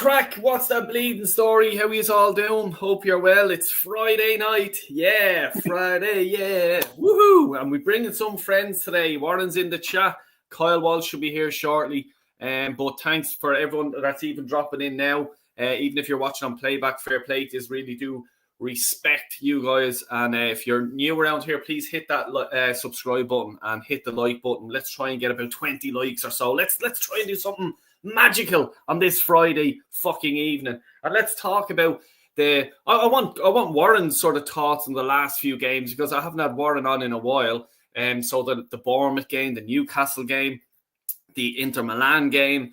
crack? What's the bleeding story? How is all doing? Hope you're well. It's Friday night. Yeah, Friday, yeah. Woohoo! And we bring in some friends today. Warren's in the chat. Kyle Walsh should be here shortly. But thanks for everyone that's even dropping in now. Even if you're watching on playback, fair play to you. Really do respect you guys. And if you're new around here, please hit that subscribe button and hit the like button. Let's try and get about 20 likes or so. Let's try and do something magical on this Friday fucking evening. And let's talk about I want Warren's sort of thoughts on the last few games, because I haven't had Warren on in a while. So the Bournemouth game, the Newcastle game, the Inter Milan game,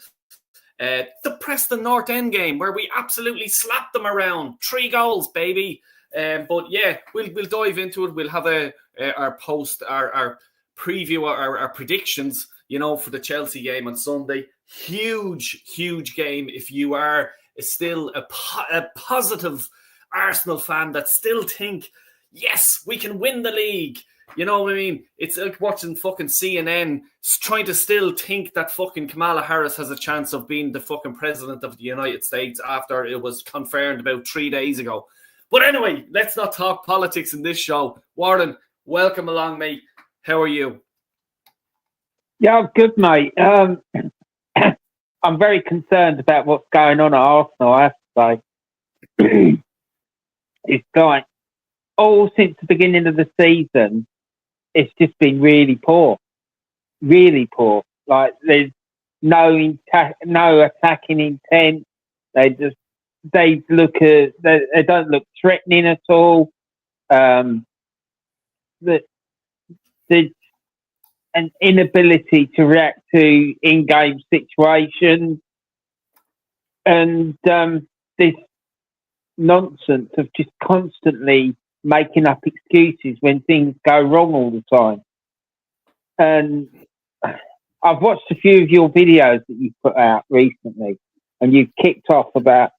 the Preston North End game where we absolutely slapped them around. 3 goals, baby. But yeah, we'll dive into it. We'll have our preview, our predictions, for the Chelsea game on Sunday. Huge game. If you are still a positive Arsenal fan that still think, yes, we can win the league. You know what I mean? It's like watching fucking CNN trying to still think that fucking Kamala Harris has a chance of being the fucking president of the United States after it was confirmed about 3 days ago. But anyway, let's not talk politics in this show. Warren, welcome along, mate. How are you? Yeah, I'm good, mate. I'm very concerned about what's going on at Arsenal, I have to say. It's like, all since the beginning of the season, it's just been really poor. Really poor. Like, there's no attacking intent. They don't look threatening at all. There's an inability to react to in-game situations, and this nonsense of just constantly making up excuses when things go wrong all the time. And I've watched a few of your videos that you've put out recently, and you've kicked off about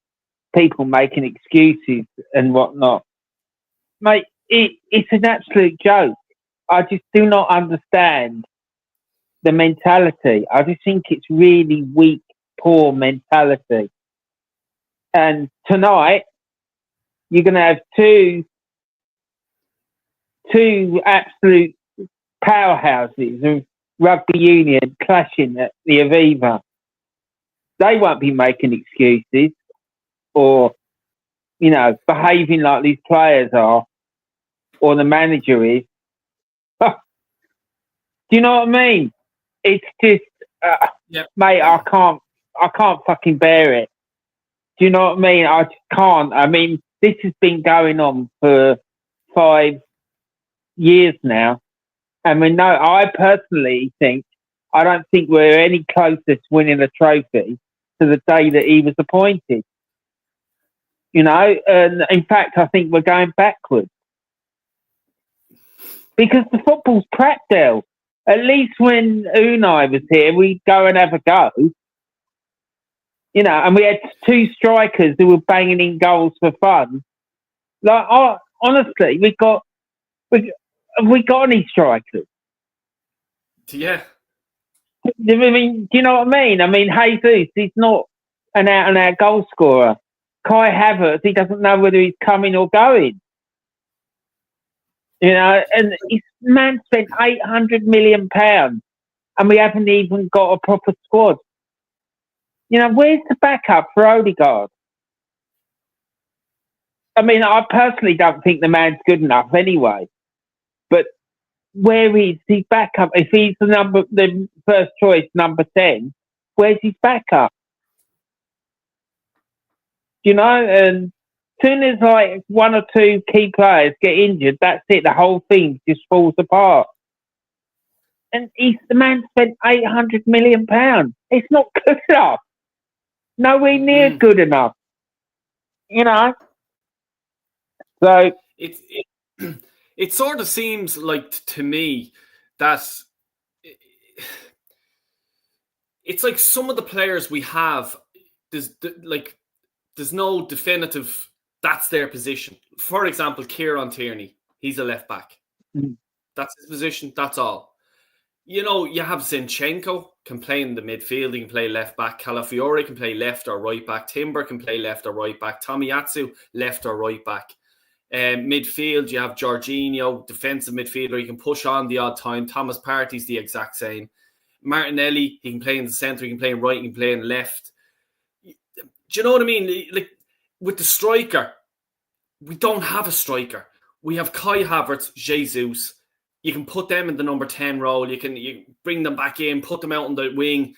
people making excuses and whatnot. Mate, it's an absolute joke. I just do not understand the mentality. I just think it's really weak, poor mentality. And tonight, you're going to have two absolute powerhouses of rugby union clashing at the Aviva. They won't be making excuses or, behaving like these players are, or the manager is. Do you know what I mean? It's just, mate, I can't fucking bear it. Do you know what I mean? I just can't. I mean, this has been going on for 5 years now. And I personally I don't think we're any closer to winning a trophy to the day that he was appointed. And in fact, I think we're going backwards. Because the football's crap, Del. At least when Unai was here, we'd go and have a go. And we had 2 strikers who were banging in goals for fun. Like, honestly, have we got any strikers? Yeah. I mean, do you know what I mean? I mean, Jesus, he's not an out-and-out goal scorer. Kai Havertz, he doesn't know whether he's coming or going. And his man spent £800 million, and we haven't even got a proper squad. Where's the backup for Odegaard? I mean, I personally don't think the man's good enough anyway. But where is his backup? If he's the first choice, number 10, where's his backup? And soon as like 1 or 2 key players get injured, that's it. The whole thing just falls apart. And the man spent £800 million. It's not good enough. Nowhere near good enough. So it sort of seems like to me that it's like some of the players we have, there's no definitive that's their position. For example, Kieran Tierney, he's a left back. That's his position. That's all. You know, you have Zinchenko can play in the midfield. He can play left back. Calafiore can play left or right back. Timber can play left or right back. Tomiyasu, left or right back. Midfield, you have Jorginho, defensive midfielder. He can push on the odd time. Thomas Partey's the exact same. Martinelli, he can play in the centre. He can play in right. He can play in left. Do you know what I mean? Like with the striker, we don't have a striker. We have Kai Havertz, Jesus. You can put them in the number 10 role. You bring them back in, put them out on the wing.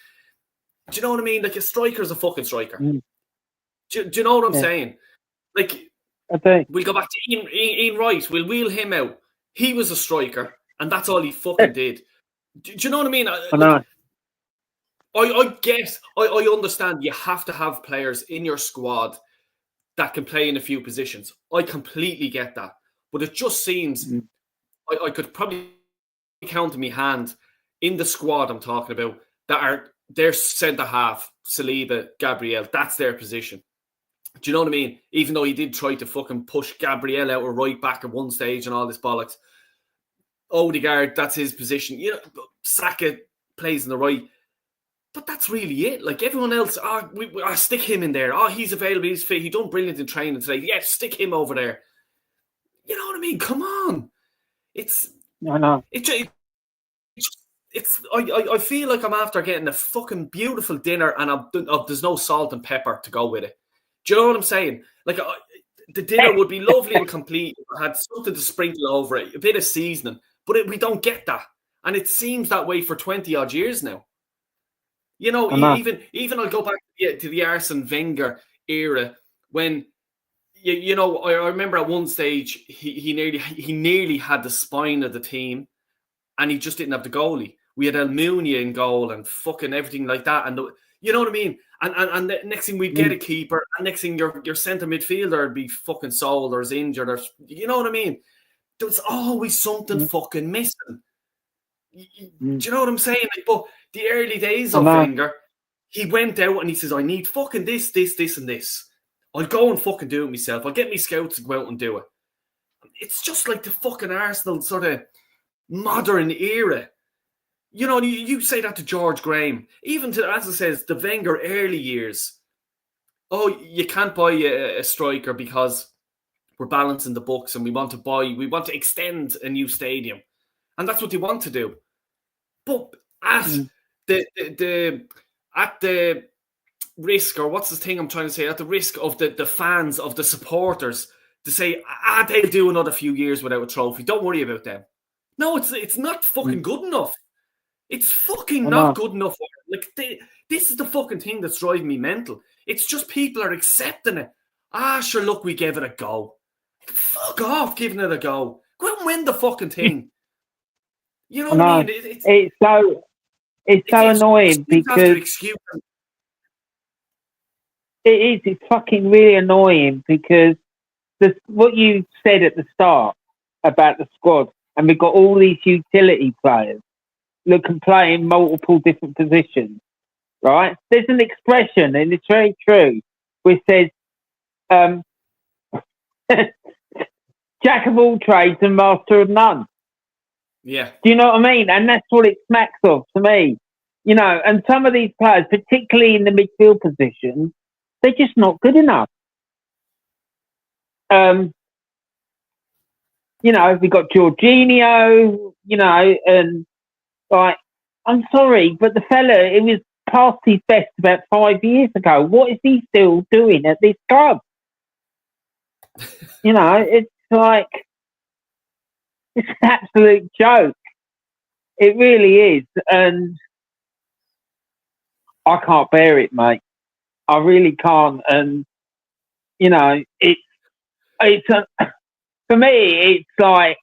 Do you know what I mean? Like a striker is a fucking striker. Do you know what I'm saying? Like, we'll go back to Ian Wright. We'll wheel him out. He was a striker, and that's all he fucking did. Do you know what I mean? I guess, I understand you have to have players in your squad that can play in a few positions. I completely get that. But it just seems... I could probably count in my hand in the squad I'm talking about that are their centre half, Saliba, Gabriel. That's their position. Do you know what I mean? Even though he did try to fucking push Gabriel out or right back at one stage and all this bollocks. Odegaard, that's his position. You know, Saka plays in the right. But that's really it. Like everyone else, stick him in there. Oh, he's available, he's fit. He done brilliant in training today. Yeah, stick him over there. You know what I mean? Come on. I feel like I'm after getting a fucking beautiful dinner and there's no salt and pepper to go with it. Do you know what I'm saying? Like the dinner would be lovely and complete if it had something to sprinkle over it, a bit of seasoning, but we don't get that, and it seems that way for 20 odd years now. You know, even I'll go back to the Arsene Wenger era when. You know, I remember at one stage he nearly had the spine of the team, and he just didn't have the goalie. We had Almunia in goal and fucking everything like that, and you know what I mean. And the next thing we'd get a keeper, and next thing your centre midfielder would be fucking sold or is injured, or you know what I mean. There's always something fucking missing. Do you know what I'm saying? Like, but the early days of Wenger, he went out and he says, "I need fucking this, and this." I'll go and fucking do it myself. I'll get me scouts to go out and do it. It's just like the fucking Arsenal sort of modern era. You know, you say that to George Graham. Even to, as it says, the Wenger early years. Oh, you can't buy a striker because we're balancing the books and we want to extend a new stadium. And that's what they want to do. But at the risk, or what's the thing I'm trying to say, at the risk of the fans, of the supporters, to say, they'll do another few years without a trophy. Don't worry about them. No, it's not fucking good enough. It's fucking not good enough. Like, this is the fucking thing that's driving me mental. It's just people are accepting it. Sure, look, we gave it a go. Fuck off giving it a go. Go out and win the fucking thing. You know what I mean? It's so annoying because... It's fucking really annoying because what you said at the start about the squad, and we've got all these utility players that can play in multiple different positions, right? There's an expression, and it's very true, which says, jack of all trades and master of none. Yeah. Do you know what I mean? And that's what it smacks of to me. You know, and some of these players, particularly in the midfield positions, they're just not good enough. You know, we got Jorginho, you know, and like, I'm sorry, but the fella, it was past his best about 5 years ago. What is he still doing at this club? You know, it's like, it's an absolute joke. It really is. And I can't bear it, mate. I really can't, and you know, for me, it's like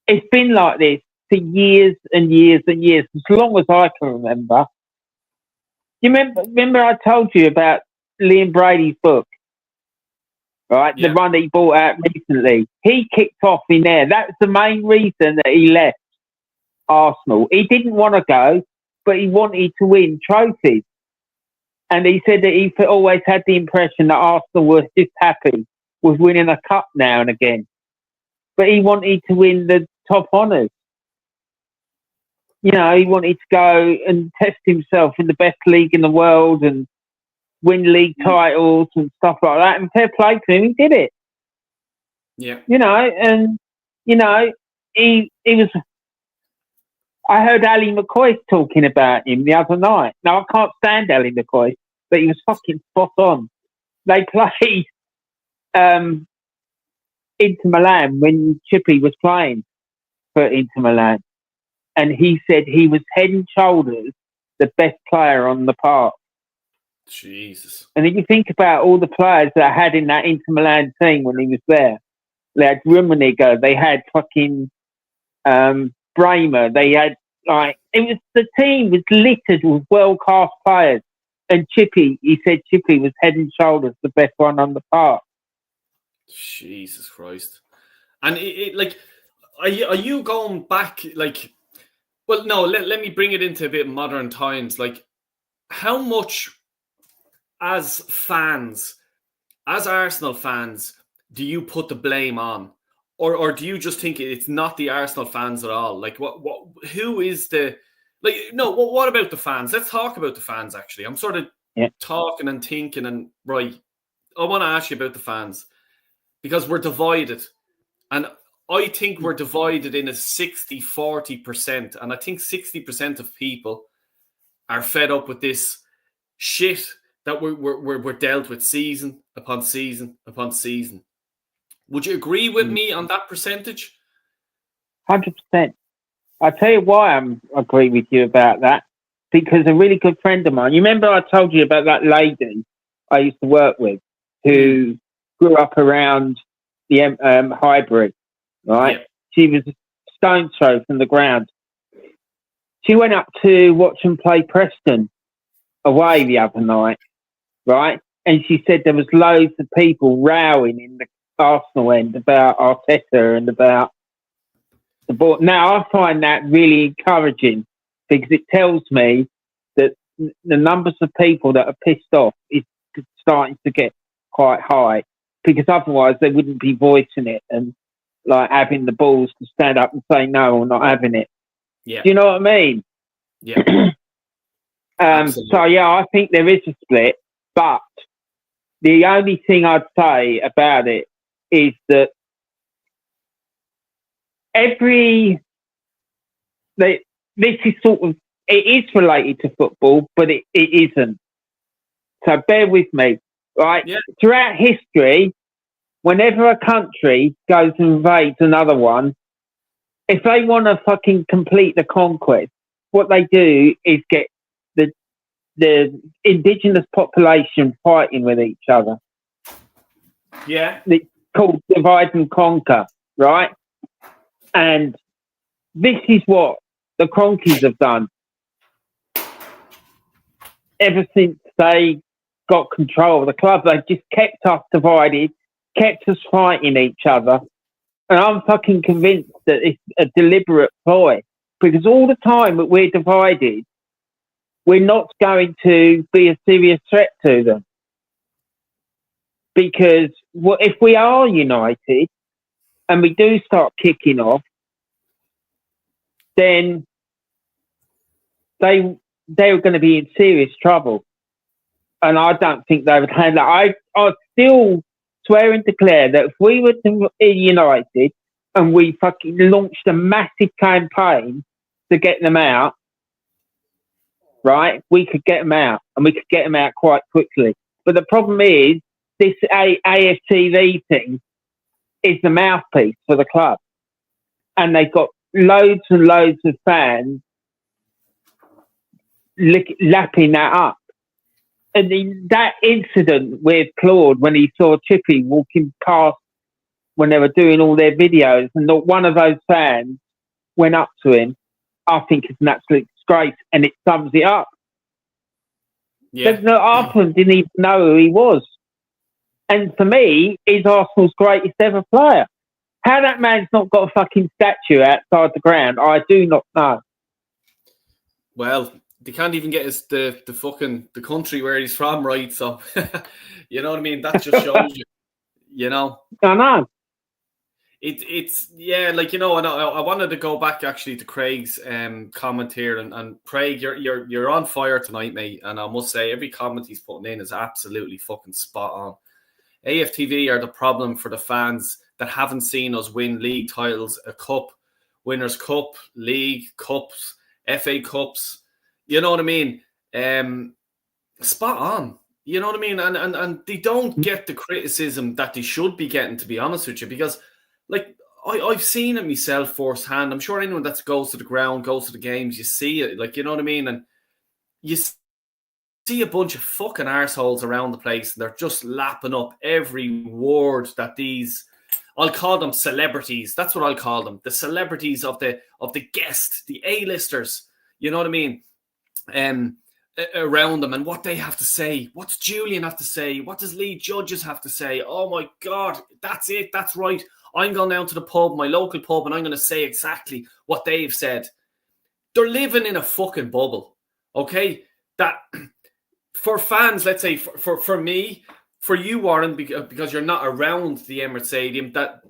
it's been like this for years and years and years, as long as I can remember. You remember I told you about Liam Brady's book, right? Yeah. The one that he bought out recently. He kicked off in there. That's the main reason that he left Arsenal. He didn't want to go, but he wanted to win trophies. And he said that he always had the impression that Arsenal was just happy with winning a cup now and again. But he wanted to win the top honours. he wanted to go and test himself in the best league in the world and win league titles and stuff like that. And fair play to him, he did it. Yeah. And he was. I heard Ali McCoy talking about him the other night. Now I can't stand Ali McCoy, but he was fucking spot on. They played Inter Milan when Chippy was playing for Inter Milan, and he said he was head and shoulders the best player on the park. Jesus. And if you think about all the players that I had in that Inter Milan team when he was there, they had Rummenigge, they had fucking Bremer, they had the team was littered with world class players. And he said Chippy was head and shoulders the best one on the park. Jesus Christ. And are you going back, well, no, let me bring it into a bit modern times. Like, how much as fans, as Arsenal fans, do you put the blame on? Or do you just think it's not the Arsenal fans at all? Like, who is the... what about the fans? Let's talk about the fans, actually. I'm sort of talking and thinking and, right, I want to ask you about the fans because we're divided. And I think we're divided in a 60-40%. And I think 60% of people are fed up with this shit that we're dealt with season upon season upon season. Would you agree with me on that percentage? 100%. I'll tell you why I agree with you about that. Because a really good friend of mine, you remember I told you about that lady I used to work with who grew up around the Highbury, right? Yeah. She was a stone's throw from the ground. She went up to watch them play Preston away the other night, right? And she said there was loads of people rowing in the Arsenal end about Arteta and about the board. Now, I find that really encouraging because it tells me that the numbers of people that are pissed off is starting to get quite high, because otherwise they wouldn't be voicing it and having the balls to stand up and say no or not having it. Yeah. Do you know what I mean? Yeah. So yeah, I think there is a split, but the only thing I'd say about it is that this is sort of, it is related to football, but it isn't. So bear with me, right? Yeah. Throughout history, whenever a country goes and invades another one, if they want to fucking complete the conquest, what they do is get the indigenous population fighting with each other. Yeah. It's called divide and conquer, right? And this is what the Cronkies have done. Ever since they got control of the club, they've just kept us divided, kept us fighting each other. And I'm fucking convinced that it's a deliberate ploy, because all the time that we're divided, we're not going to be a serious threat to them. Because if we are united and we do start kicking off, then they're going to be in serious trouble. And I don't think they would handle it. I still swear and declare that if we were united and we fucking launched a massive campaign to get them out, right, we could get them out, and we could get them out quite quickly. But the problem is, this AFTV thing is the mouthpiece for the club. And they've got loads and loads of fans lapping that up. And that incident with Claude, when he saw Chippy walking past when they were doing all their videos, and not one of those fans went up to him, I think it's an absolute disgrace, and it sums it up. Yeah. Arsenal didn't even know who he was. And for me, he's Arsenal's greatest ever player. How that man's not got a fucking statue outside the ground, I do not know. Well, they can't even get the country where he's from right, so you know what I mean? That just shows you, you know. I know. It's like, you know, and I wanted to go back actually to Craig's comment here, and Craig, you're on fire tonight, mate. And I must say, every comment he's putting in is absolutely fucking spot on. AFTV are the problem for the fans that haven't seen us win league titles, a cup, Winners' Cup, League Cups, FA Cups. You know what I mean? Spot on. You know what I mean? And they don't get the criticism that they should be getting, to be honest with you, because, like, I've seen it myself firsthand. I'm sure anyone that goes to the ground, goes to the games, you see it. Like, you know what I mean? And you see a bunch of fucking arseholes around the place, and they're just lapping up every word that these, I'll call them celebrities. That's what I'll call them. The celebrities of the guest, the A-listers. You know what I mean? Around them and what they have to say. What's Julian have to say? What does Lee Judges have to say? Oh my God, that's it. That's right. I'm going down to the pub, my local pub, and I'm going to say exactly what they've said. They're living in a fucking bubble, okay? That for fans, let's say, for me, for you, Warren, because you're not around the Emirates Stadium, that,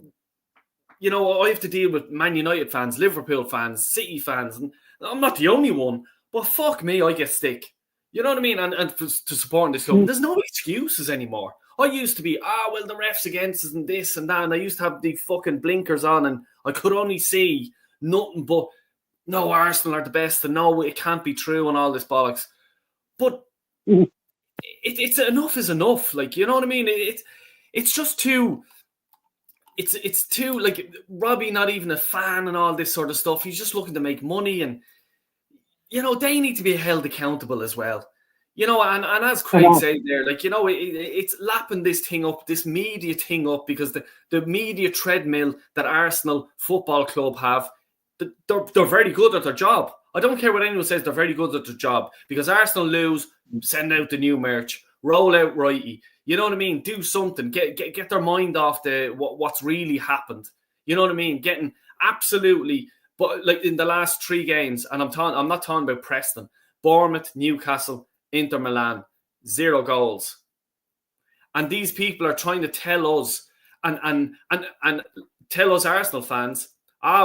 you know, I have to deal with Man United fans, Liverpool fans, City fans, and I'm not the only one, but fuck me, I get stick. You know what I mean? And to support this club, there's no excuses anymore. I used to be, well, the ref's against us and this and that, and I used to have the fucking blinkers on, and I could only see nothing but, no, Arsenal are the best, and no, it can't be true, and all this bollocks. But it's enough is enough. Like, you know what I mean? It's just too. It's too, like, Robbie not even a fan and all this sort of stuff. He's just looking to make money, and, you know, they need to be held accountable as well. You know, and as Craig said there, like, you know, it's lapping this thing up, this media thing up, because the media treadmill that Arsenal Football Club have, they're very good at their job. I don't care what anyone says, they're very good at their job, because Arsenal lose, send out the new merch, roll out righty. You know what I mean? Do something, get their mind off what's really happened. You know what I mean? Getting absolutely, but like in the last 3 games, and I'm not talking about Preston, Bournemouth, Newcastle, Inter Milan, 0 goals. And these people are trying to tell us and tell us Arsenal fans,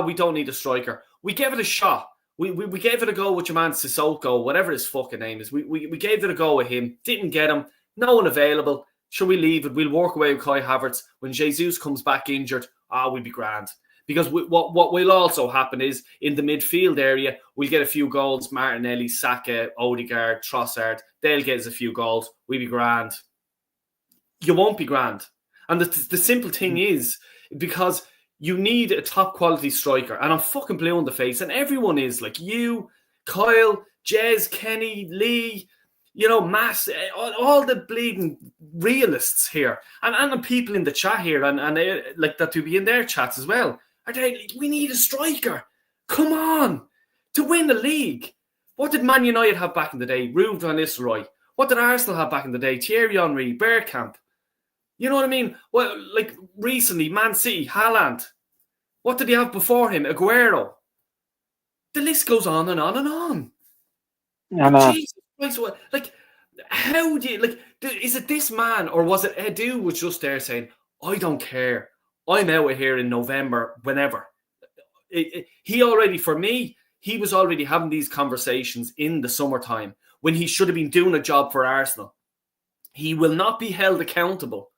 we don't need a striker. We gave it a shot. We gave it a go with your man Sissoko, whatever his fucking name is. We gave it a go with him. Didn't get him. No one available. Shall we leave it? We'll walk away with Kai Havertz. When Jesus comes back injured, we'll be grand. Because what will also happen is, in the midfield area, we'll get a few goals. Martinelli, Saka, Odegaard, Trossard, they'll get us a few goals. We'll be grand. You won't be grand. And the simple thing is, because you need a top quality striker. And I'm fucking blue in the face. And everyone is, like you, Kyle, Jez, Kenny, Lee, you know, Mass, all the bleeding realists here. And the people in the chat here, and like that to be in their chats as well. We need a striker. Come on. To win the league. What did Man United have back in the day? Ruud van Nistelrooy. What did Arsenal have back in the day? Thierry Henry, Bergkamp. You know what I mean? Well, like recently, Man City, Haaland. What did he have before him? Aguero. The list goes on and on and on. Jesus Christ, what? Like, how do you, like, is it this man, or was it Edu was just there saying, I don't care. I'm out of here in November, whenever. He already, for me, he was already having these conversations in the summertime when he should have been doing a job for Arsenal. He will not be held accountable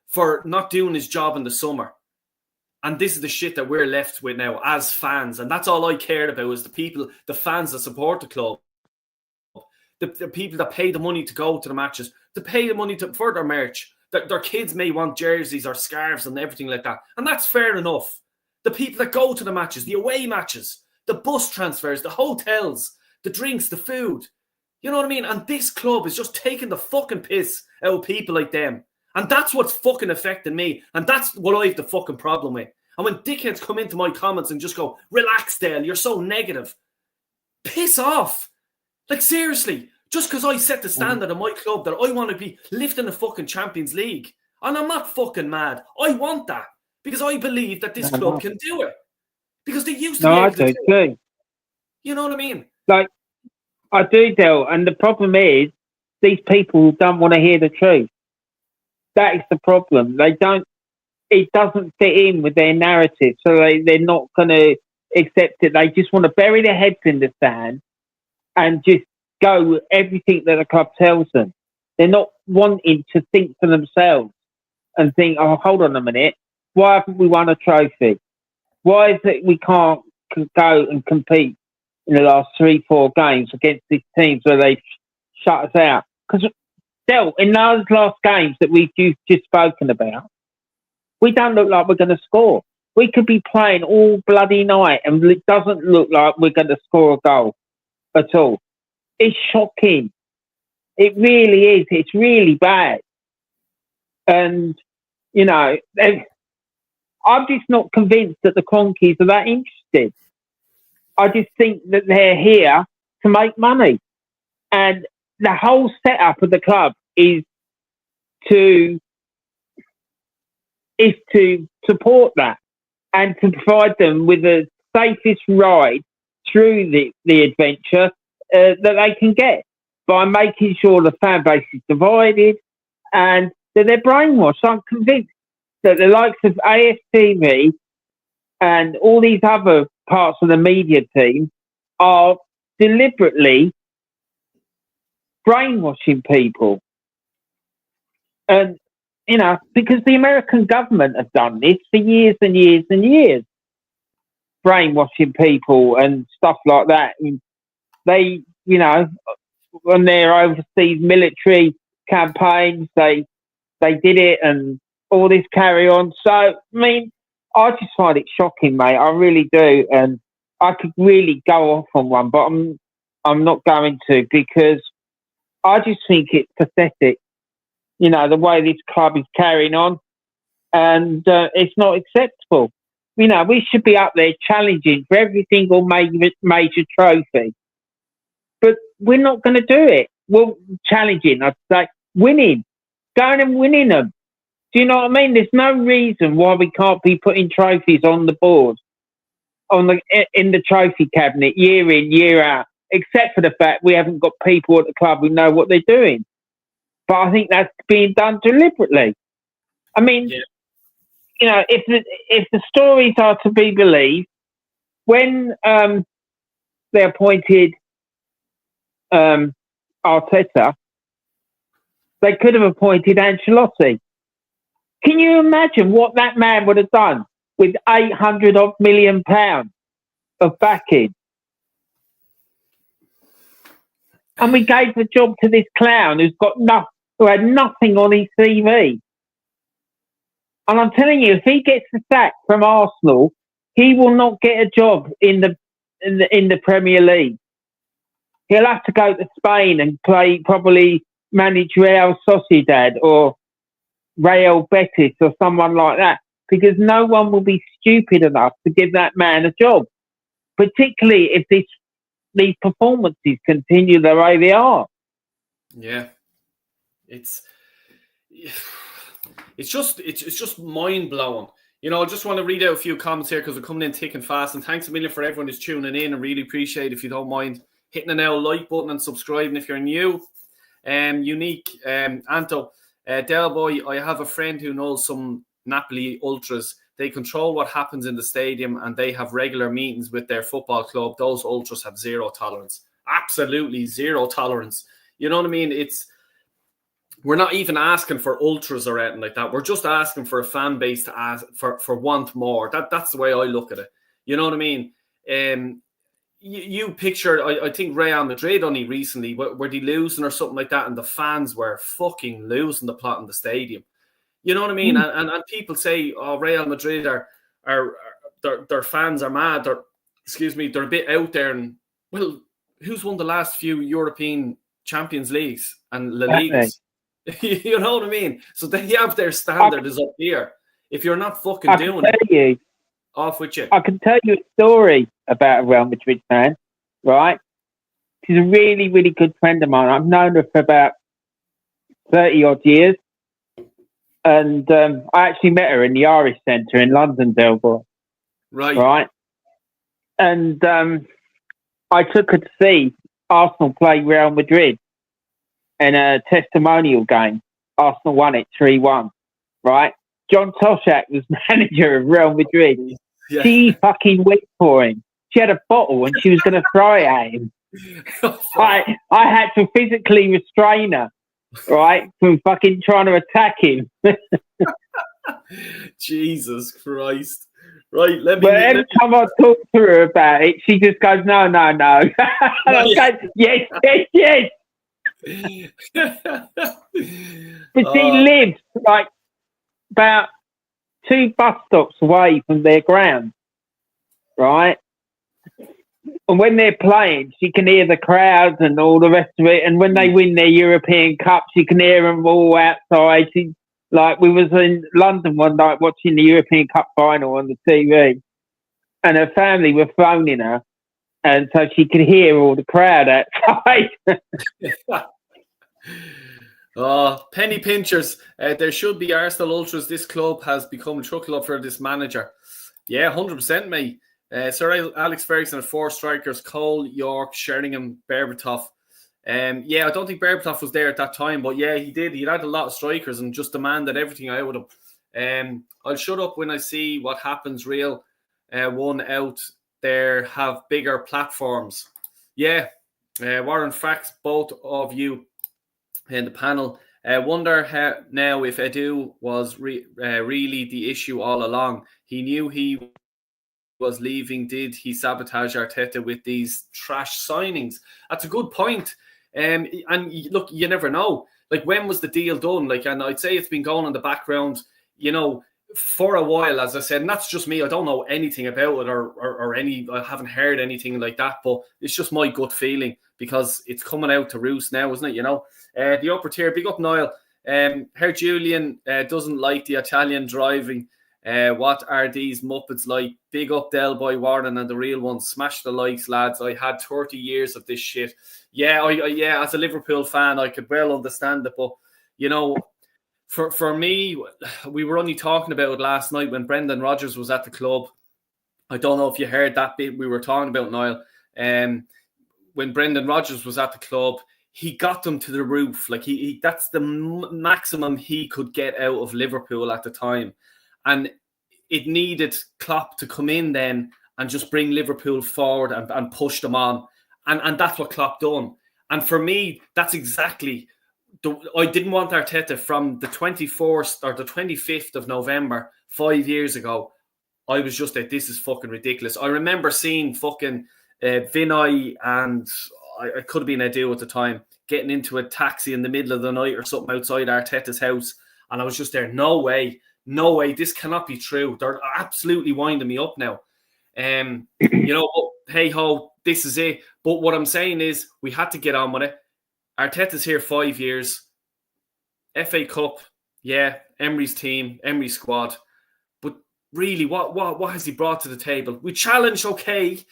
for not doing his job in the summer. And this is the shit that we're left with now as fans. And that's all I cared about, is the people, the fans that support the club. The people that pay the money to go to the matches, to pay the money for their merch. Their kids may want jerseys or scarves and everything like that. And that's fair enough. The people that go to the matches, the away matches, the bus transfers, the hotels, the drinks, the food. You know what I mean? And this club is just taking the fucking piss out of people like them. And that's what's fucking affecting me. And that's what I have the fucking problem with. And when dickheads come into my comments and just go, relax, Dale, you're so negative. Piss off. Like, seriously. Just because I set the standard of my club that I want to be lifting the fucking Champions League. And I'm not fucking mad. I want that. Because I believe that this club can do it. Because they used to be able to do it. You know what I mean? Like, I do, Del. And the problem is, these people don't want to hear the truth. That is the problem. They don't. it doesn't fit in with their narrative. So they're not going to accept it. They just want to bury their heads in the sand and just go with everything that the club tells them. They're not wanting to think for themselves and think, oh, hold on a minute, why haven't we won a trophy? Why is it we can't go and compete in the last 3-4 games against these teams where they shut us out? Because still, in those last games that we've just spoken about, we don't look like we're going to score. We could be playing all bloody night and it doesn't look like we're going to score a goal at all. It's shocking. It really is. It's really bad. And, you know, I'm just not convinced that the Cronkies are that interested. I just think that they're here to make money. And the whole setup of the club is to support that and to provide them with the safest ride through the adventure that they can get by making sure the fan base is divided and that they're brainwashed. I'm convinced that the likes of AFTV and all these other parts of the media team are deliberately brainwashing people. And, you know, because the American government have done this for years and years and years, brainwashing people and stuff like that. And they, you know, on their overseas military campaigns, they did it and all this carry on. So, I mean, I just find it shocking, mate. I really do. And I could really go off on one, but I'm not going to, because I just think it's pathetic, you know, the way this club is carrying on. And it's not acceptable. You know, we should be up there challenging for every single major trophy. But we're not going to do it. Well, challenging, I'd say, winning. Going and winning them. Do you know what I mean? There's no reason why we can't be putting trophies on the board, in the trophy cabinet, year in, year out, except for the fact we haven't got people at the club who know what they're doing. But I think that's being done deliberately. I mean, you know, if the stories are to be believed, when they appointed Arteta, they could have appointed Ancelotti. Can you imagine what that man would have done with £800 million of backing? And we gave the job to this clown who had nothing on his CV. And I'm telling you, if he gets the sack from Arsenal, he will not get a job in the Premier League. He'll have to go to Spain and probably manage Real Sociedad or Real Betis or someone like that, because no one will be stupid enough to give that man a job, particularly if these performances continue the way they are. Yeah, it's just mind blowing. You know, I just want to read out a few comments here because they're coming in thick and fast. And thanks a million for everyone who's tuning in. I really appreciate it. If you don't mind hitting the now like button and subscribing if you're new. Unique, Anto, Del Boy, I have a friend who knows some Napoli ultras. They control what happens in the stadium and they have regular meetings with their football club. Those ultras have zero tolerance. Absolutely zero tolerance. You know what I mean? We're not even asking for ultras or anything like that. We're just asking for a fan base to ask for want more. That's the way I look at it. You know what I mean? You picture, I think Real Madrid only recently, were they losing or something like that, and the fans were fucking losing the plot in the stadium. You know what I mean? And people say, oh, Real Madrid their fans are mad. They're a bit out there. And, well, who's won the last few European Champions Leagues and La Ligas? You know what I mean? So they have their standard is up here. If you're not fucking doing it, off with you. I can tell you a story about a Real Madrid fan, right? She's a really, really good friend of mine. I've known her for about 30-odd years. And I actually met her in the Irish Centre in London, Del Boy. Right? And I took her to see Arsenal play Real Madrid in a testimonial game. Arsenal won it 3-1, right? John Toshak was manager of Real Madrid. Yeah. She fucking went for him. She had a bottle and she was going to throw it at him. I had to physically restrain her, right, from fucking trying to attack him. Jesus Christ. Right, But every time I talk to her about it, she just goes, no. And I'm going, yes. But she lives like about 2 bus stops away from their ground, right? And when they're playing, she can hear the crowds and all the rest of it. And when they win their European Cup, she can hear them all outside. Like, we was in London one night watching the European Cup final on the TV, and her family were phoning her, and so she could hear all the crowd outside. Penny pinchers. There should be Arsenal ultras. This club has become a truck club for this manager. Yeah, 100%, mate. Sir Alex Ferguson had 4 strikers: Cole, York, Sheringham, Berbatov. I don't think Berbatov was there at that time, but yeah, he did. He had a lot of strikers and just demanded everything out of him. I'll shut up when I see what happens. Real one out there have bigger platforms. Yeah, Warren, facts, both of you in the panel. Wonder how now if Edu was really the issue all along. He knew he was leaving. Did he sabotage Arteta with these trash signings? That's a good point. And look, you never know. Like, when was the deal done? Like, and I'd say it's been going in the background, for a while, as I said. And that's just me. I don't know anything about it or I haven't heard anything like that. But it's just my gut feeling because it's coming out to roost now, isn't it? The upper tier, big up Niall. Herr Julian doesn't like the Italian driving. What are these Muppets like? Big up Del Boy Warren and the real ones. Smash the likes, lads. I had 30 years of this shit. Yeah, as a Liverpool fan, I could well understand it. But, for me, we were only talking about it last night when Brendan Rodgers was at the club. I don't know if you heard that bit we were talking about, Niall. When Brendan Rodgers was at the club, he got them to the roof. Like, he that's the maximum he could get out of Liverpool at the time. And it needed Klopp to come in then and just bring Liverpool forward and push them on. And that's what Klopp done. And for me, that's exactly... I didn't want Arteta from the 24th or the 25th of November 5 years ago. I was just like, this is fucking ridiculous. I remember seeing fucking Vinay and I could have been Edu at the time, getting into a taxi in the middle of the night or something outside Arteta's house. And I was just there, no way, this cannot be true. They're absolutely winding me up now. Hey ho, this is it. But what I'm saying is we had to get on with it. Arteta's here 5 years. FA Cup, yeah, Emery's team, Emery's squad. But really, what has he brought to the table? We challenge, okay.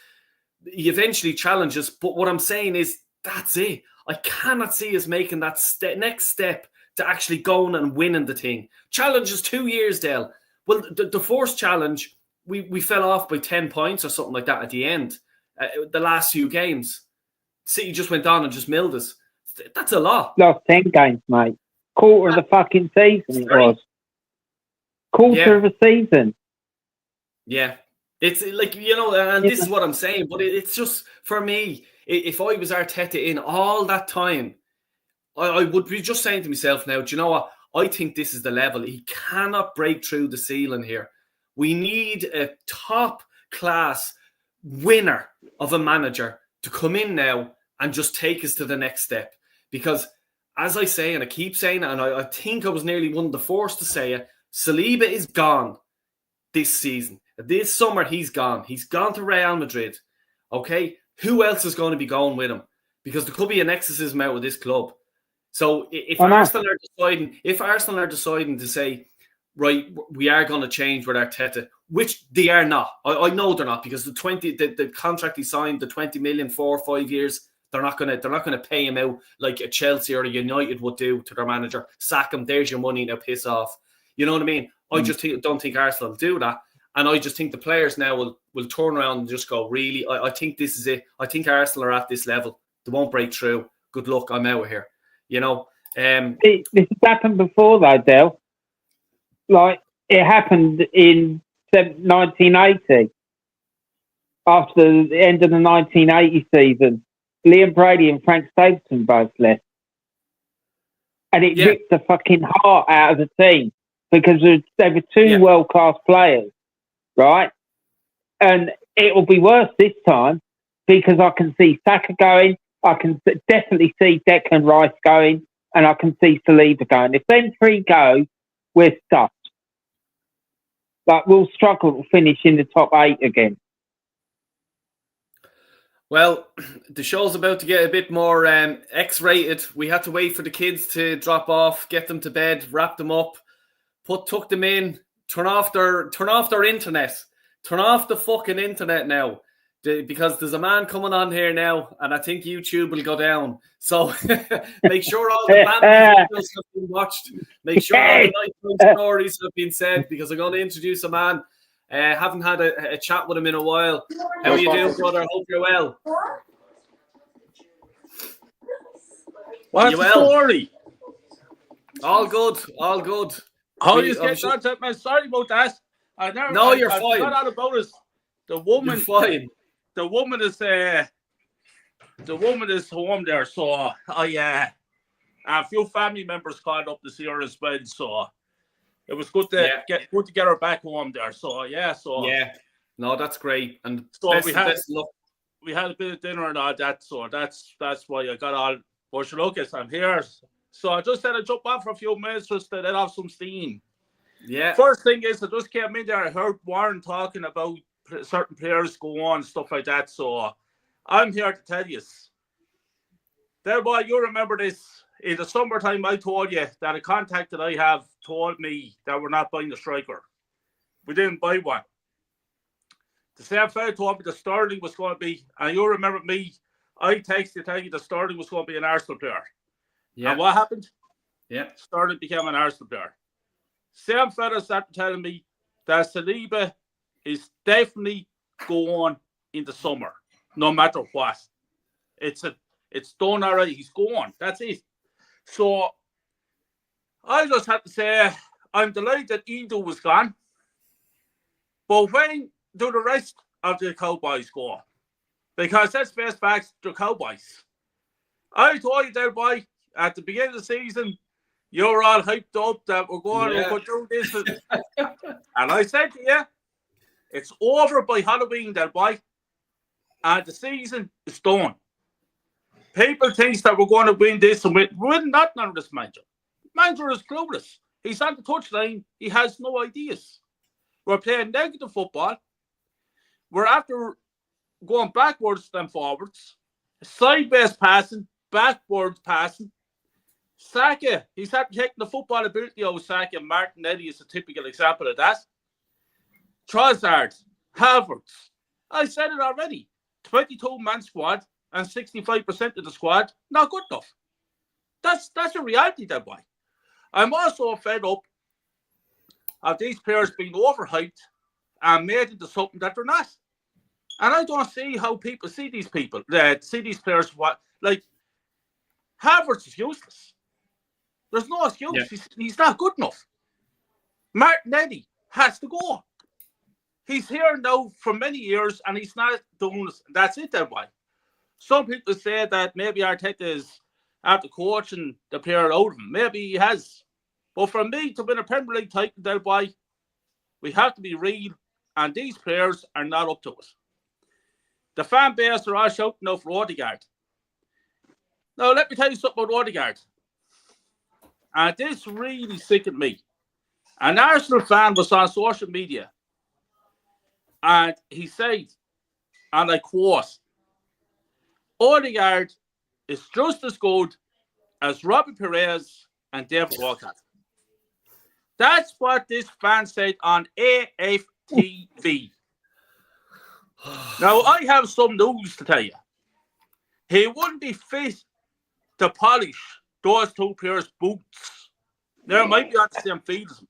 He eventually challenges, but what I'm saying is that's it. I cannot see us making that next step to actually going and winning the thing. Challenge is 2 years, Dale. Well, the first challenge, we fell off by 10 points or something like that at the end. The last few games. City just went on and just milled us. That's a lot. Lost 10 games, mate. Quarter of the fucking season it was. Quarter of a season. Yeah. It's like, and this is what I'm saying, but it's just, for me, if I was Arteta in all that time, I would be just saying to myself now, do you know what? I think this is the level. He cannot break through the ceiling here. We need a top-class winner of a manager to come in now and just take us to the next step. Because, as I say, and I keep saying it, and I think I was nearly one of the first to say it, Saliba is gone this season. This summer, he's gone. He's gone to Real Madrid. Okay? Who else is going to be going with him? Because there could be an exorcism out with this club. So if Arsenal are deciding to say, right, we are going to change with Arteta, which they are not. I know they're not, because the contract he signed, the 20 million, 4 or 5 years, they're not going to pay him out like a Chelsea or a United would do to their manager. Sack him. There's your money. Now piss off. You know what I mean? I just don't think Arsenal will do that. And I just think the players now will turn around and just go, really, I think this is it. I think Arsenal are at this level. They won't break through. Good luck. I'm out of here. This has happened before, though, Dale. Like, it happened in 1980. After the end of the 1980 season, Liam Brady and Frank Stapleton both left. And it ripped the fucking heart out of the team because they were two world-class players, right? And it will be worse this time because I can see Saka going, I can definitely see Declan Rice going, and I can see Saliba going. If them three go, we're stuffed. Like, we'll struggle to finish in the top 8 again. Well, the show's about to get a bit more X-rated. We had to wait for the kids to drop off, get them to bed, wrap them up, tuck them in, turn off their internet. Turn off the fucking internet now. Because there's a man coming on here now, and I think YouTube will go down. So make sure all the family videos have been watched. Make sure all the night stories have been said, because I'm going to introduce a man. Haven't had a chat with him in a while. How are you doing, brother? Hope you're well. What's the story? All good, all good. How are you getting on, man? Sorry about that. You're fine. I forgot all about it. The woman, you're fine. The woman is home there, so a few family members called up to see her as well. So it was good to get her back home there. So no, that's great. And so we had a bit of dinner and all that. So that's why I got all. But look, I'm here. So I just said I'd jump on for a few minutes just to let off some steam. Yeah. First thing is, I just came in there. I heard Warren talking about certain players go on, stuff like that. So I'm here to tell you. There, boy, you remember this. In the summertime, I told you that a contact that I have told me that we're not buying a striker. We didn't buy one. The same fellow told me that Sterling was going to be, and you remember me, I texted you telling you that Sterling was going to be an Arsenal player. Yeah. And what happened? Yeah. Sterling became an Arsenal player. Same fellow started telling me that Saliba is definitely going in the summer, no matter what. It's done already. He's going. That's it. So I just have to say I'm delighted that Edo was gone. But when do the rest of the Cowboys go? Because let's face facts, the Cowboys. I told you there, boy, at the beginning of the season, you were all hyped up that we're going to do this. And I said to you, it's over by Halloween, there, boy. And the season is done. People think that we're going to win this and we're not none of this manager. Manager is clueless. He's on the touchline. He has no ideas. We're playing negative football. We're after going backwards than forwards. Sideways passing, backwards passing. Saka, he's had taken the football ability of Saka. Martinelli is a typical example of that. Trossard, Havertz. I said it already. 22-man squad and 65% of the squad, not good enough. That's a reality, that boy. I'm also fed up of these players being overhyped and made into something that they're not. And I don't see how people see these people, see these players, like Havertz is useless. There's no excuse. Yeah. He's not good enough. Martinelli has to go. He's here now for many years and he's not doing this. That's it, that way. Some people say that maybe Arteta is after coaching the player out of him. Maybe he has. But for me to win a Premier League title, that way, we have to be real, and these players are not up to it. The fan base are all shouting out for Odegaard. Now, let me tell you something about Odegaard. And this really sickened me. An Arsenal fan was on social media, and he said, and I quote, Odegaard is just as good as Robbie Perez and David Walcott. That's what this fan said on AFTV. Now, I have some news to tell you. He wouldn't be fit to polish those two players' boots. They might be on the same field as him.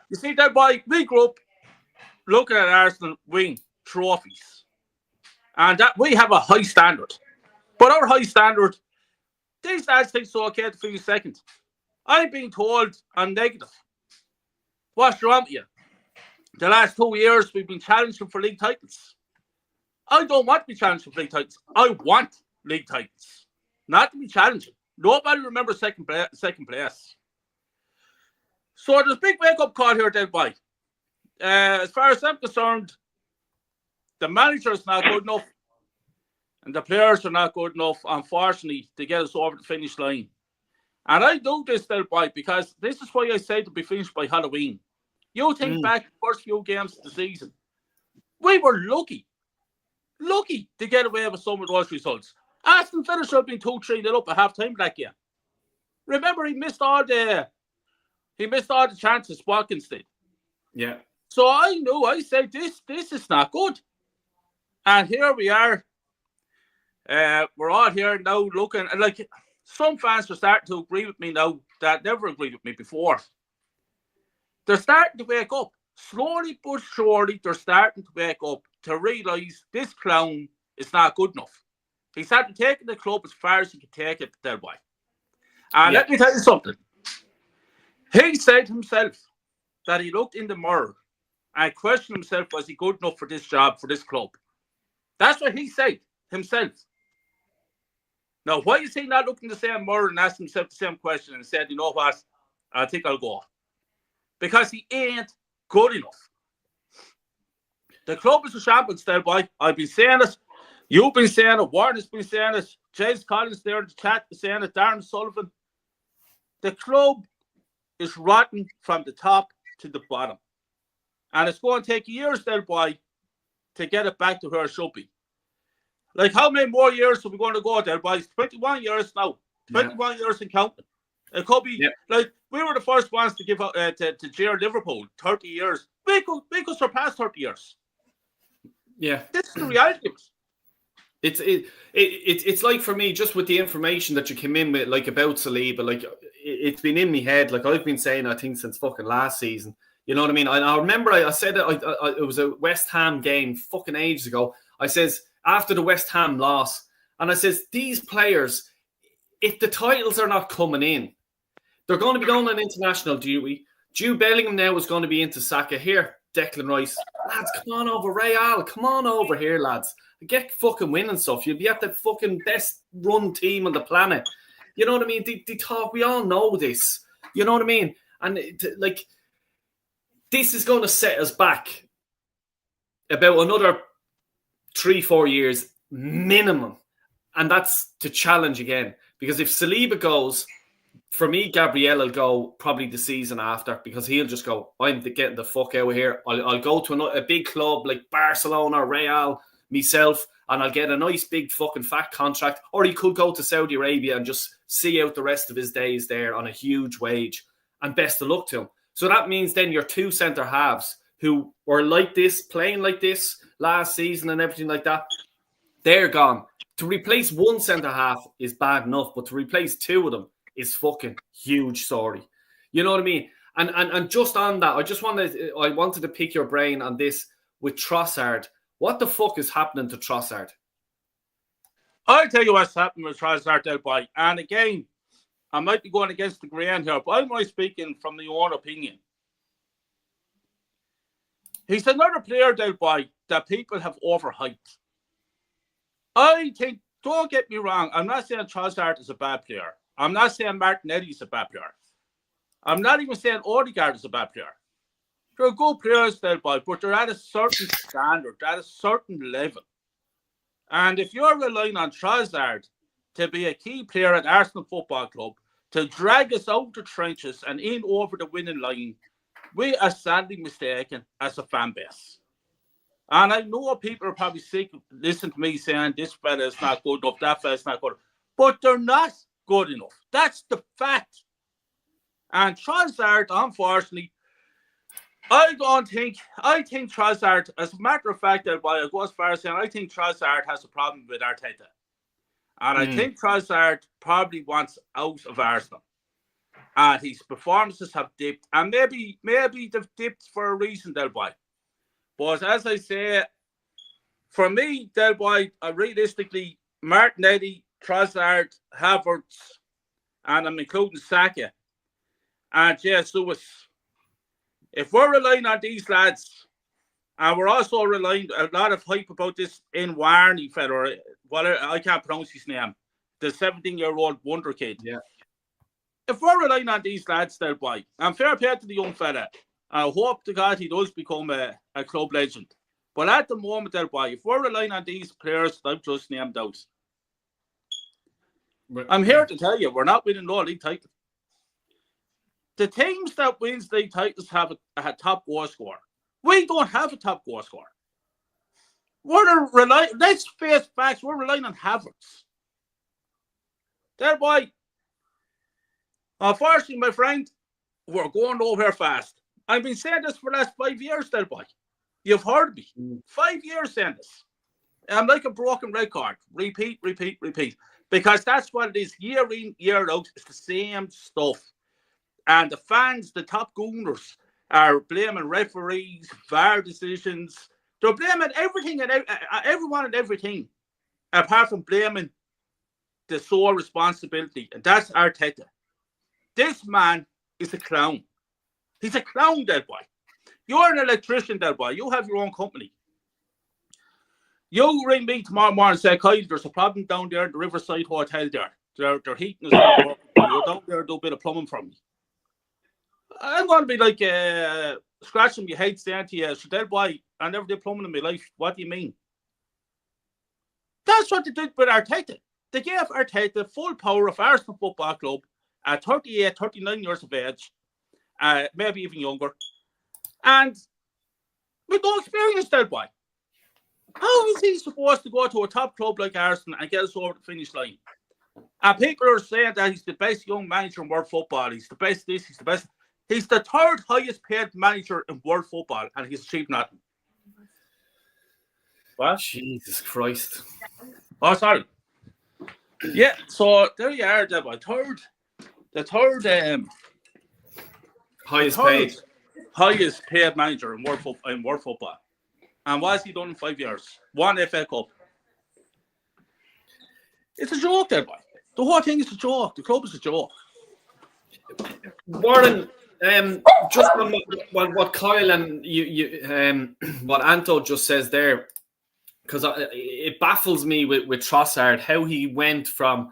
You see, that boy, we grew up looking at Arsenal win trophies. And that we have a high standard. But our high standard, these lads think so okay to finish second. I'm being told I'm negative. What's wrong with you? The last 2 years, we've been challenging for league titles. I don't want to be challenging for league titles. I want league titles, not to be challenging. Nobody remembers second place. So there's a big wake-up call here, Del Boy. As far as I'm concerned, the manager is not good enough, and the players are not good enough, unfortunately, to get us over the finish line. And I do this, Del Boy, because this is why I say to be finished by Halloween. You think back the first few games of the season, we were lucky to get away with some of those results. Aston Villa should have been 2-3 up at half time that game. Remember, he missed all the chances Watkins did. Yeah. So I said this is not good. And here we are. We're all here now looking, and like some fans are starting to agree with me now that never agreed with me before. They're starting to wake up. Slowly but surely, they're starting to wake up to realise this clown is not good enough. He's had to take the club as far as he could take it, Del Boy. And let me tell you something. He said himself that he looked in the mirror and questioned himself, was he good enough for this job, for this club? That's what he said himself. Now, why is he not looking in the same mirror and asked himself the same question and said, you know what, I think I'll go? Because he ain't good enough. The club is a shambles, Del Boy. I've been saying it. You've been saying it. Warren has been saying it. James Collins there in the chat is saying it. Darren Sullivan. The club is rotten from the top to the bottom. And it's going to take years, Del Boy, to get it back to where it should be. Like, how many more years are we going to go, Del Boy? 21 years now. 21 years and counting. It could be, like, we were the first ones to give up to jeer Liverpool 30 years. We could surpass 30 years. Yeah. This is the reality of it. It's like, for me, just with the information that you came in with, like, about Saliba, like, it's been in my head. Like, I've been saying, I think, since fucking last season. You know what I mean? I remember I said it, it was a West Ham game fucking ages ago. I says, after the West Ham loss, and I says, these players, if the titles are not coming in, they're going to be going on international duty. Jude Bellingham now is going to be into Saka. Here, Declan Rice. Lads, come on over. Real, come on over here, lads. Get fucking winning stuff. You'll be at the fucking best run team on the planet. You know what I mean? They talk. We all know this. You know what I mean? And, like, this is going to set us back about another 3-4 years minimum. And that's to challenge again. Because if Saliba goes, for me, Gabriel will go probably the season after, because he'll just go, I'm getting the fuck out of here. I'll go to a big club like Barcelona, Real, myself, and I'll get a nice big fucking fat contract. Or he could go to Saudi Arabia and just see out the rest of his days there on a huge wage. And best of luck to him. So that means then your two centre halves who were like this, playing like this last season and everything like that, they're gone. To replace one centre half is bad enough, but to replace two of them is fucking huge. Sorry, you know what I mean. And just on that, I wanted to pick your brain on this with Trossard. What the fuck is happening to Trossard? I'll tell you what's happening with Trossard, Del Boy. And again, I might be going against the grain here, but I'm only speaking from my own opinion. He's another player, Del Boy, that people have overhyped. I think, don't get me wrong, I'm not saying Trossard is a bad player. I'm not saying Martinelli is a bad player. I'm not even saying Odegaard is a bad player. They're good players, Del Boy, but they're at a certain standard, at a certain level. And if you're relying on Trossard to be a key player at Arsenal Football Club, to drag us out the trenches and in over the winning line, we are sadly mistaken as a fan base. And I know people are probably sick of listening to me saying this fella is not good enough, that fella is not good enough. But they're not good enough. That's the fact. And Trossard, unfortunately, I think Trossard, as a matter of fact, I go as far as saying I think Trossard has a problem with Arteta. And I think Trossard probably wants out of Arsenal. And his performances have dipped. And maybe they've dipped for a reason, Del Boy. But as I say, for me, Del Boy, realistically, Martinelli, Trossard, Havertz, and I'm including Saka, and Jesus, if we're relying on these lads, and we're also relying a lot of hype about this in Warney fella, I can't pronounce his name, the 17-year-old wonder kid. Yeah. If we're relying on these lads, there, boy, and fair play to the young fella, I hope to God he does become a club legend. But at the moment, there, boy, if we're relying on these players that I've just named out, I'm here to tell you, we're not winning no league title. The teams that wins league titles have a top goal scorer. We don't have a top goal scorer. Let's face facts, we're relying on Havertz. There, boy. Unfortunately, my friend, we're going nowhere fast. I've been saying this for the last 5 years, there, boy. You've heard me. 5 years saying this. I'm like a broken record. Repeat. Because that's what it is. Year in, year out. It's the same stuff. And the fans, the top gooners, are blaming referees, VAR decisions. They're blaming everything and everyone and everything, apart from blaming the sole responsibility. And that's Arteta. This man is a clown. He's a clown, that boy. You're an electrician, that boy. You have your own company. You ring me tomorrow morning and say, Kyle, there's a problem down there at the Riverside Hotel there. Their heating is not working. You're down there to do a bit of plumbing for me. I'm going to be like scratching my head saying to you, so that boy, I never did plumbing in my life. What do you mean? That's what they did with Arteta. They gave Arteta full power of Arsenal Football Club at 38, 39 years of age, maybe even younger. And with no experience, that boy. How is he supposed to go to a top club like Arsenal and get us over the finish line? And people are saying that he's the best young manager in world football. He's the best this, he's the best. He's the third highest paid manager in world football, and he's achieved nothing. What? Jesus Christ. Oh, sorry. Yeah, so there you are, the third highest paid manager in world football. And what has he done in 5 years? One FA Cup. It's a joke, there, boy. The whole thing is a joke. The club is a joke. Warren, just on what Kyle and you what Anto just says there, because it baffles me with Trossard how he went from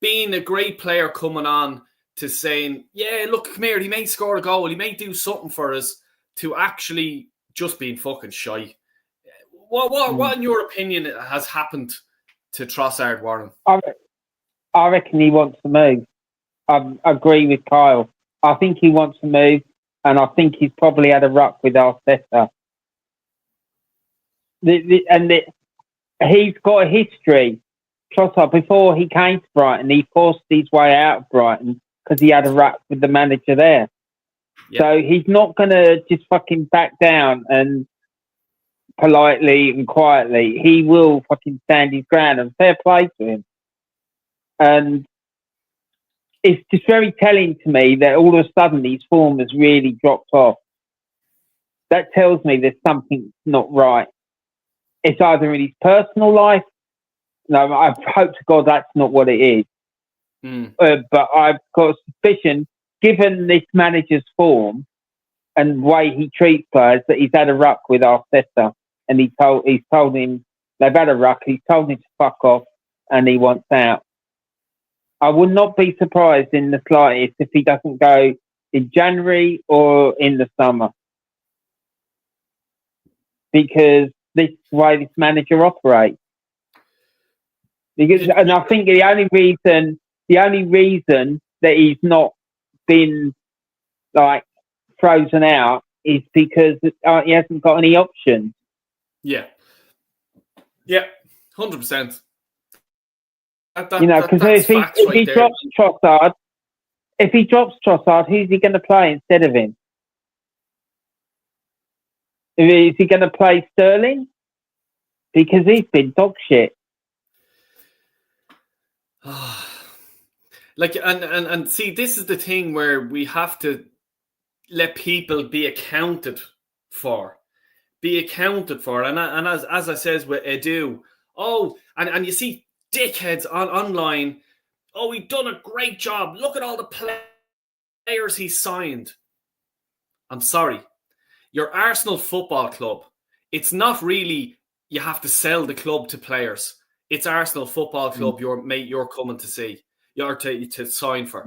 being a great player coming on to saying, yeah, look, come here, he may score a goal, he may do something for us, to actually just being fucking shy. What in your opinion has happened to Trossard, Warren? I reckon he wants to move. I agree with Kyle. I think he wants to move, and I think he's probably had a ruck with Arteta. He's got a history. Trossard, before he came to Brighton, he forced his way out of Brighton because he had a ruck with the manager there. Yep. So he's not going to just fucking back down and politely and quietly. He will fucking stand his ground, and fair play to him. And it's just very telling to me that all of a sudden his form has really dropped off. That tells me there's something not right. It's either in his personal life. No, I hope to God that's not what it is. But I've got a suspicion, given this manager's form and the way he treats players, that he's had a ruck with Arteta, and he's told him they've had a ruck. He's told him to fuck off, and he wants out. I would not be surprised in the slightest if he doesn't go in January or in the summer, because this is the way this manager operates. And I think the only reason that he's not been like frozen out is because he hasn't got any options. Yeah, 100%. Because if he drops Trossard, who's he going to play instead of him? Is he going to play Sterling? Because he's been dog shit. And see, this is the thing where we have to let people be accounted for. And as I says with Edu, and you see dickheads online, he's done a great job. Look at all the players he signed. I'm sorry. Your Arsenal Football Club, it's not really you have to sell the club to players. It's Arsenal Football Club you're coming to see. You're to sign for.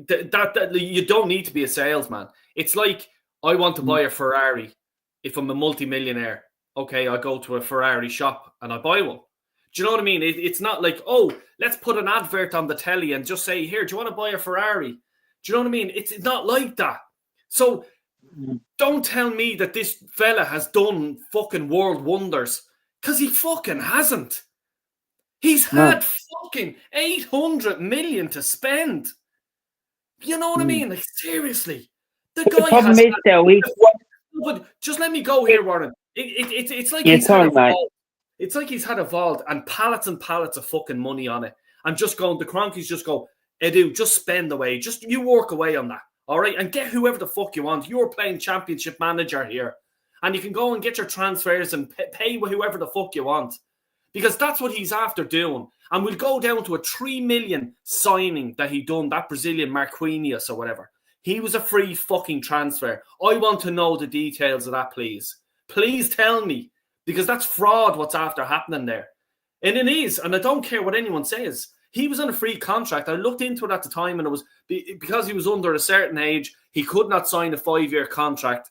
That you don't need to be a salesman. It's like I want to buy a Ferrari. If I'm a multimillionaire, okay, I go to a Ferrari shop and I buy one. Do you know what I mean? It's not like, oh, let's put an advert on the telly and just say, here, do you want to buy a Ferrari? Do you know what I mean? It's not like that. So don't tell me that this fella has done fucking world wonders, because he fucking hasn't. He's had fucking 800 million to spend. You know what I mean? Like, seriously. The guy has... But just let me go here, Warren. It's like he's had a vault. It's like he's had a vault and pallets of fucking money on it. And just going, the Cronkies just go, Edu, just spend away. Just you work away on that. All right? And get whoever the fuck you want. You're playing championship manager here. And you can go and get your transfers and pay whoever the fuck you want. Because that's what he's after doing. And we'll go down to a 3 million signing that he done, that Brazilian Marquinhos or whatever. He was a free fucking transfer. I want to know the details of that, please. Please tell me. Because that's fraud what's after happening there. And it is. And I don't care what anyone says. He was on a free contract. I looked into it at the time, and it was because he was under a certain age, he could not sign a 5-year contract.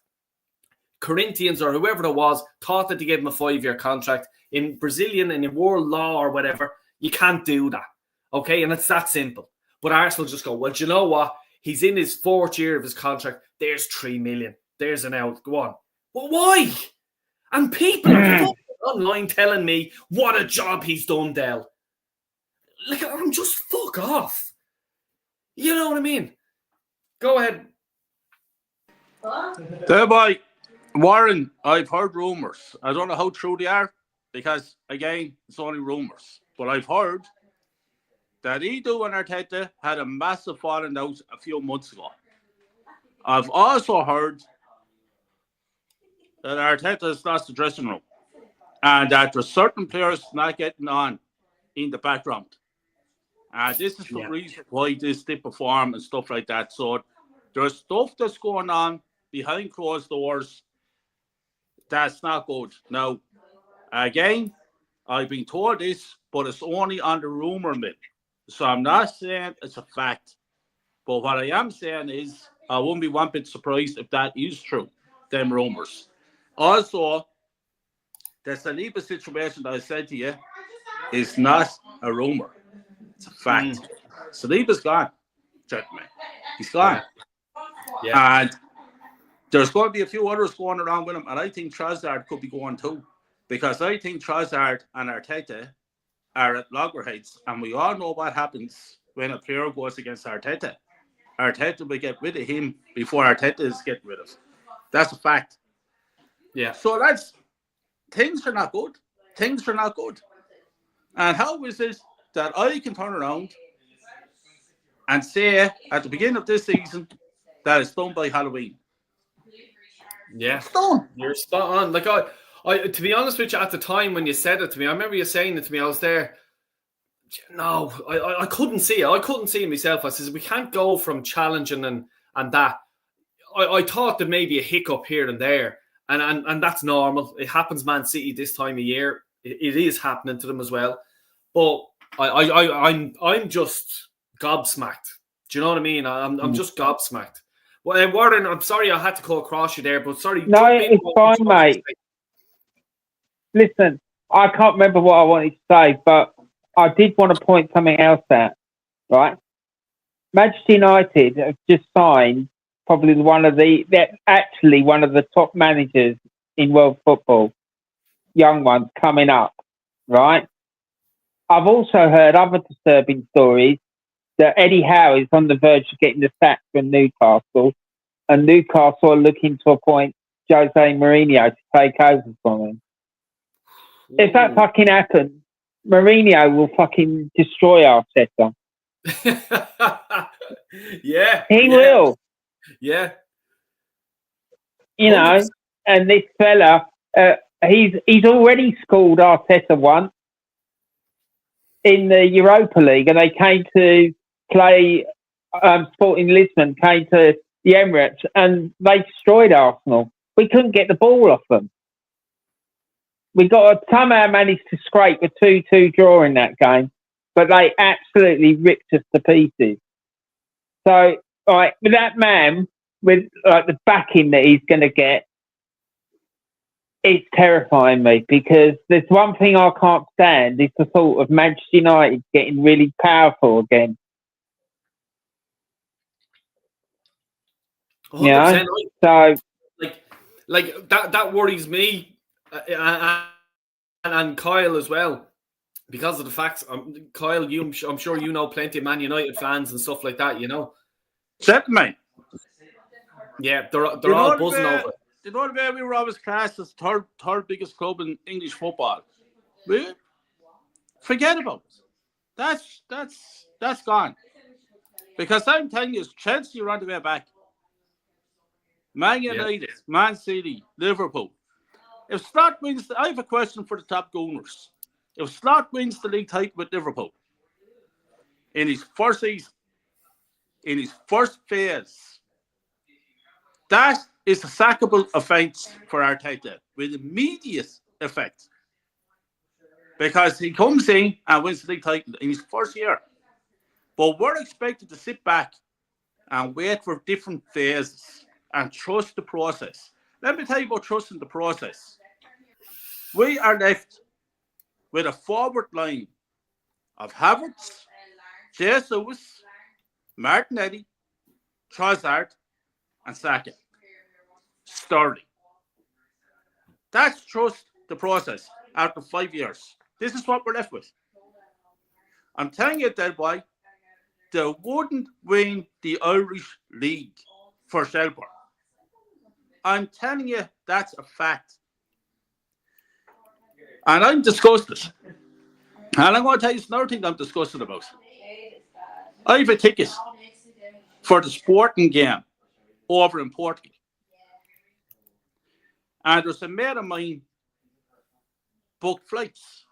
Corinthians or whoever it was thought that they gave him a 5-year contract. In Brazilian and in world law or whatever, you can't do that. Okay? And it's that simple. But Arsenal just go, well, do you know what? He's in his 4th year of his contract. There's 3 million. There's an out. Go on. Well, why? And people are online telling me what a job he's done, Del. Like, I'm just fuck off. You know what I mean? Go ahead. Thereby, Warren, I've heard rumours. I don't know how true they are because, again, it's only rumours. But I've heard that Edu and Arteta had a massive falling out a few months ago. I've also heard that Arteta's lost the dressing room and that there's certain players not getting on in the background. This is the reason why this did perform and stuff like that. So there's stuff that's going on behind closed doors that's not good. Now, again, I've been told this, but it's only on the rumour mill. So I'm not saying it's a fact. But what I am saying is I wouldn't be one bit surprised if that is true, them rumours. Also, the Saliba situation that I said to you is not a rumour. It's a fact. Saliba's gone, gentlemen. He's gone. Yeah. And there's going to be a few others going around with him, and I think Trossard could be going too. Because I think Trossard and Arteta are at loggerheads, and we all know what happens when a player goes against Arteta. Arteta will get rid of him before Arteta is getting rid of. That's a fact. Yeah. So things are not good. Things are not good. And how is it that I can turn around and say at the beginning of this season that it's done by Halloween? Yeah. It's done. You're spot on. Like I, to be honest with you, at the time when you said it to me, I remember you saying it to me. I was there. No, I couldn't see it. I couldn't see it myself. I says we can't go from challenging and that. I thought there may be a hiccup here and there, and that's normal. It happens, Man City this time of year. It is happening to them as well. But I'm just gobsmacked. Do you know what I mean? I'm just gobsmacked. Well, Warren, I'm sorry I had to call across you there, but sorry. No, it's fine, mate. Listen, I can't remember what I wanted to say, but I did want to point something else out, right? Manchester United have just signed probably they're actually one of the top managers in world football, young ones coming up, right? I've also heard other disturbing stories that Eddie Howe is on the verge of getting the sack from Newcastle, and Newcastle are looking to appoint Jose Mourinho to take over from him. Ooh. If that fucking happens, Mourinho will fucking destroy Arteta. Yeah. He will. Yeah. You know, and this fella, he's already schooled Arteta once in the Europa League, and they came to play Sporting Lisbon, came to the Emirates, and they destroyed Arsenal. We couldn't get the ball off them. We somehow managed to scrape a 2-2 draw in that game, but they absolutely ripped us to pieces. So, with that man, with the backing that he's going to get, it's terrifying me, because there's one thing I can't stand is the thought of Manchester United getting really powerful again. 100%. So like that worries me, and Kyle as well, because of the facts. Kyle, I'm sure you know plenty of Man United fans and stuff like that. Gentlemen. Yeah, they're all buzzing over it. You know the way we were always classed as third biggest club in English football. Forget about it. That's gone. Because I'm telling you, Chelsea are on the way back. Man United, Man City, Liverpool. If Slot wins, I have a question for the top Gunners. If Slot wins the league title with Liverpool in his first season, in his first phase, that is a sackable offence for Arteta with immediate effect. Because he comes in and wins the league title in his first year. But we're expected to sit back and wait for different phases and trust the process. Let me tell you about trusting the process. We are left with a forward line of Havertz, Jesus, Martinelli, Trossard, and Saka. Sterling. That's trust the process after 5 years. This is what we're left with. I'm telling you that boy, they wouldn't win the Irish League for Shelburne. I'm telling you that's a fact. And I'm disgusted. And I'm going to tell you another thing I'm disgusted about. I have a ticket for the sporting game over in Portugal. And there's a mate of mine booked flights.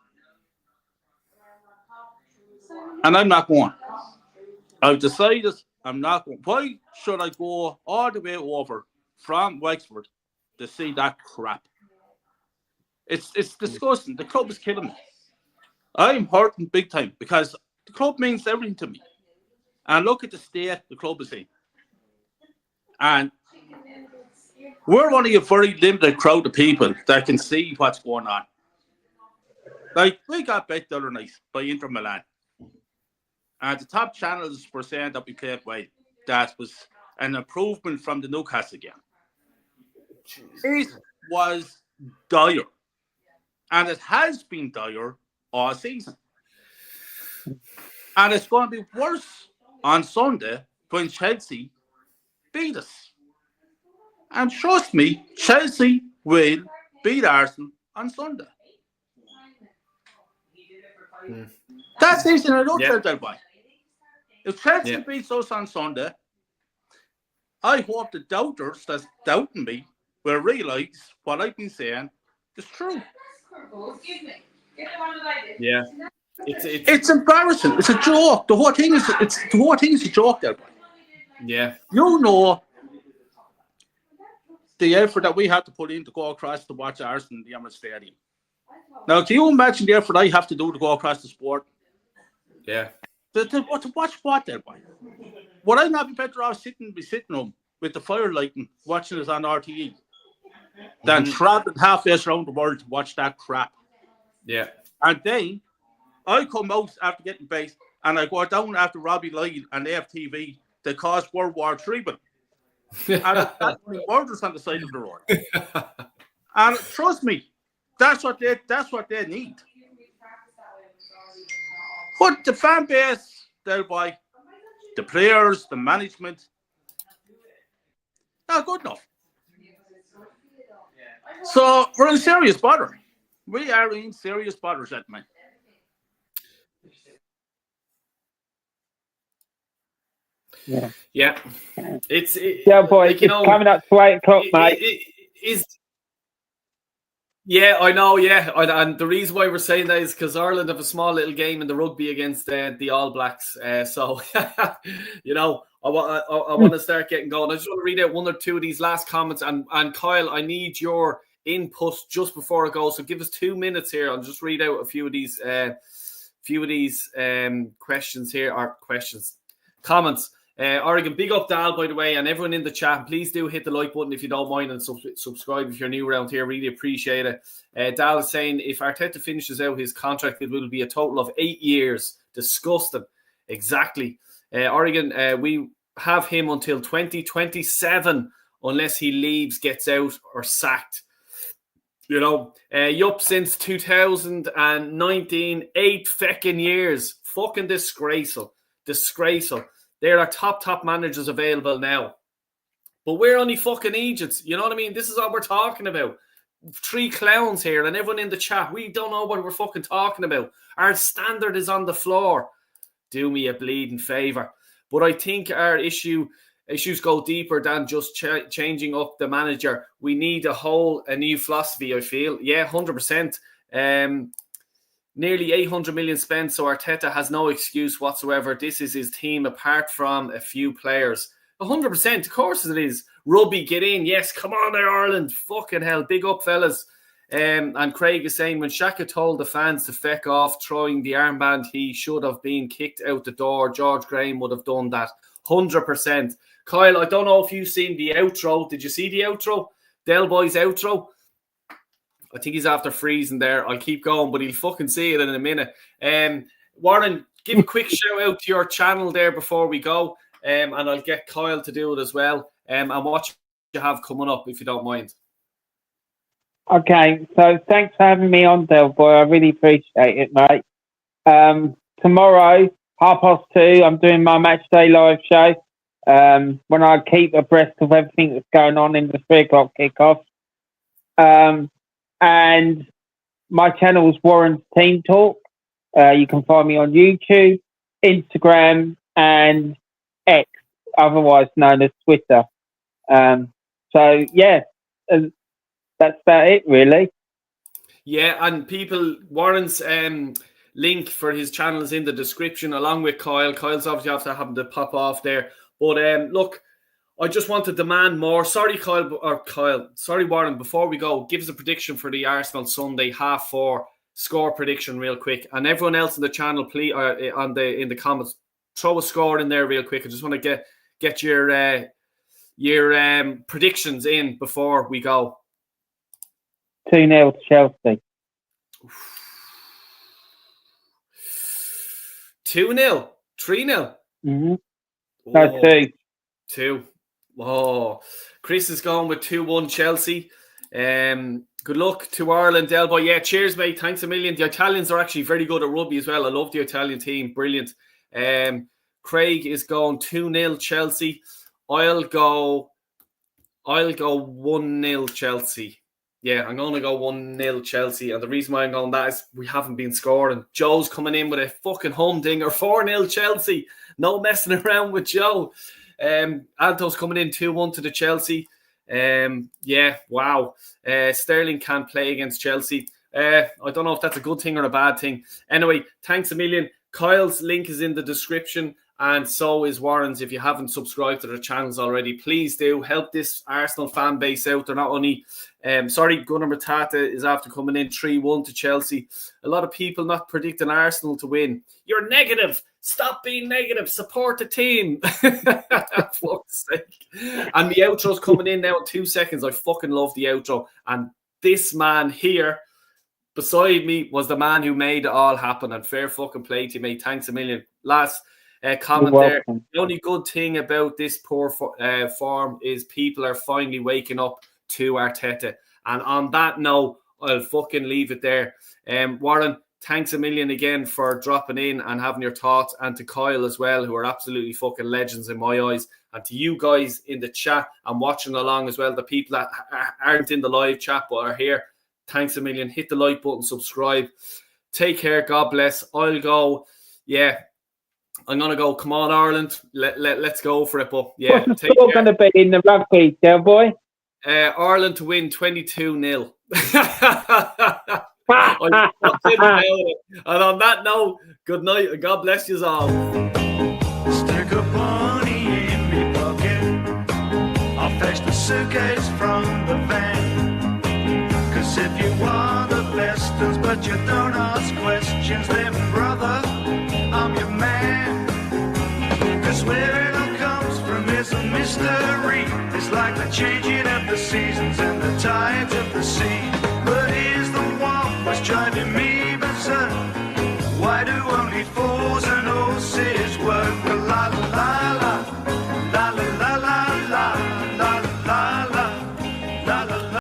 And I'm not going. I've decided I'm not going. Why should I go all the way over from Wexford to see that crap? It's disgusting. The club is killing me. I'm hurting big time because the club means everything to me. And look at the state the club is in. And we're only a very limited crowd of people that can see what's going on. Like, we got bet the other night by Inter Milan. And the top channels were saying that we played well. That was an improvement from the Newcastle game. It was dire. And it has been dire all season. And it's going to be worse on Sunday when Chelsea beat us. And trust me, Chelsea will beat Arsenal on Sunday. That's it in a nutshell, that way. If Chelsea beats us on Sunday, I hope the doubters that's doubting me will realise what I've been saying is true. Yeah. It's embarrassing. It's a joke. The whole thing is a joke, that way. Yeah. You know the effort that we had to put in to go across to watch Arsenal in the Emirates Stadium. Now, can you imagine the effort I have to do to go across the sport? Yeah. To watch what, that way? Would I not be better off sitting room with the firelight and watching it on RTE than traveling halfway around the world to watch that crap? Yeah. And then I come out after getting based and I go down after Robbie Lyle and AFTV that caused World War III with them. And that's murders on the side of the road. And trust me, that's what they need. But the fan base, thereby, the players, the management, not good enough. So we're in serious bother. We are in serious bother, gentlemen. Yeah. It's boy, like, it's coming up to 8 o'clock, mate. Yeah, I know. Yeah, and the reason why we're saying that is because Ireland have a small little game in the rugby against the All Blacks. So, I want to start getting going. I just want to read out one or two of these last comments. And Kyle, I need your input just before I go. So give us 2 minutes here. I'll just read out a few of these questions here, or comments. Oregon, big up Dal, by the way, and everyone in the chat. Please do hit the like button if you don't mind, and subscribe if you're new around here. Really appreciate it. Dal is saying if Arteta finishes out his contract, it will be a total of 8 years. Disgusting. Exactly. Oregon, we have him until 2027 unless he leaves, gets out, or sacked. Yup, since 2019, 8 fucking years. Fucking disgraceful. There are top managers available now. But we're only fucking Egypts. You know what I mean? This is what we're talking about. 3 clowns here and everyone in the chat. We don't know what we're fucking talking about. Our standard is on the floor. Do me a bleeding favour. But I think our issues go deeper than just changing up the manager. We need a new philosophy, I feel. Yeah, 100%. Nearly 800 million spent, so Arteta has no excuse whatsoever. This is his team, apart from a few players. 100%, of course it is. Robbie, get in. Yes, come on there, Ireland. Fucking hell. Big up, fellas. And Craig is saying, when Shaka told the fans to feck off throwing the armband, he should have been kicked out the door. George Graham would have done that. 100%. Kyle, I don't know if you've seen the outro. Did you see the outro? Del Boy's outro? I think he's after freezing there. I'll keep going, but he'll fucking see it in a minute. Warren, give a quick shout out to your channel there before we go, and I'll get Kyle to do it as well. And what you have coming up, if you don't mind. Okay, so thanks for having me on, Del Boy. I really appreciate it, mate. Tomorrow, 2:30, I'm doing my Matchday live show. When I keep abreast of everything that's going on in the 3:00 kickoff. And my channel is Warren's Team Talk. You can find me on YouTube, Instagram, and X, otherwise known as Twitter. So, yeah, that's about it, really. Yeah, and people, Warren's link for his channel is in the description, along with Kyle. Kyle's obviously after having to pop off there. But look, I just want to demand more. Sorry, Sorry, Warren. Before we go, give us a prediction for the Arsenal Sunday 4:30 score prediction, real quick. And everyone else in the channel, please, in the comments, throw a score in there, real quick. I just want to get your predictions in before we go. 2-0 to Chelsea. 2-0, 3-0. Mm-hmm. No, 2. 2. Oh, Chris is going with 2-1 Chelsea. Good luck to Ireland, Delboy. Yeah, cheers, mate. Thanks a million. The Italians are actually very good at rugby as well. I love the Italian team. Brilliant. Craig is going 2-0 Chelsea. I'll go 1-0 Chelsea. Yeah, I'm going to go 1-0 Chelsea. And the reason why I'm going that is we haven't been scoring. Joe's coming in with a fucking humdinger. 4-0 Chelsea. No messing around with Joe. Alto's coming in 2-1 to the Chelsea. Yeah, wow. Sterling can't play against Chelsea. I don't know if that's a good thing or a bad thing. Anyway, thanks a million. Kyle's link is in the description, and so is Warren's. If you haven't subscribed to their channels already, please do. Help this Arsenal fan base out. They're not only... Gunnar Matata is after coming in 3-1 to Chelsea. A lot of people not predicting Arsenal to win. You're negative. Stop being negative. Support the team. Fuck's sake. And the outro's coming in now in 2 seconds. I fucking love the outro. And this man here beside me was the man who made it all happen. And fair fucking play to you, mate. Thanks a million. Last comment there. The only good thing about this poor form is people are finally waking up to Arteta. And on that note, I'll fucking leave it there. Warren, thanks a million again for dropping in and having your thoughts, and to Kyle as well, who are absolutely fucking legends in my eyes, and to you guys in the chat and watching along as well, the people that aren't in the live chat but are here. Thanks a million. Hit the like button, subscribe. Take care. God bless. I'll go. Yeah, I'm gonna go. Come on, Ireland. Let's go for it. But yeah, what's the score going to be in the rugby, Del Boy? Ireland to win 22-0. I forgot about it. And on that note, good night and God bless you all. Stick a bunny in me pocket. I'll fetch the suitcase from the van. 'Cause if you are the best uns, but you don't ask questions, then brother, I'm your man. 'Cause where it all comes from is a mystery. It's like the changing of the seasons and the tides of the sea.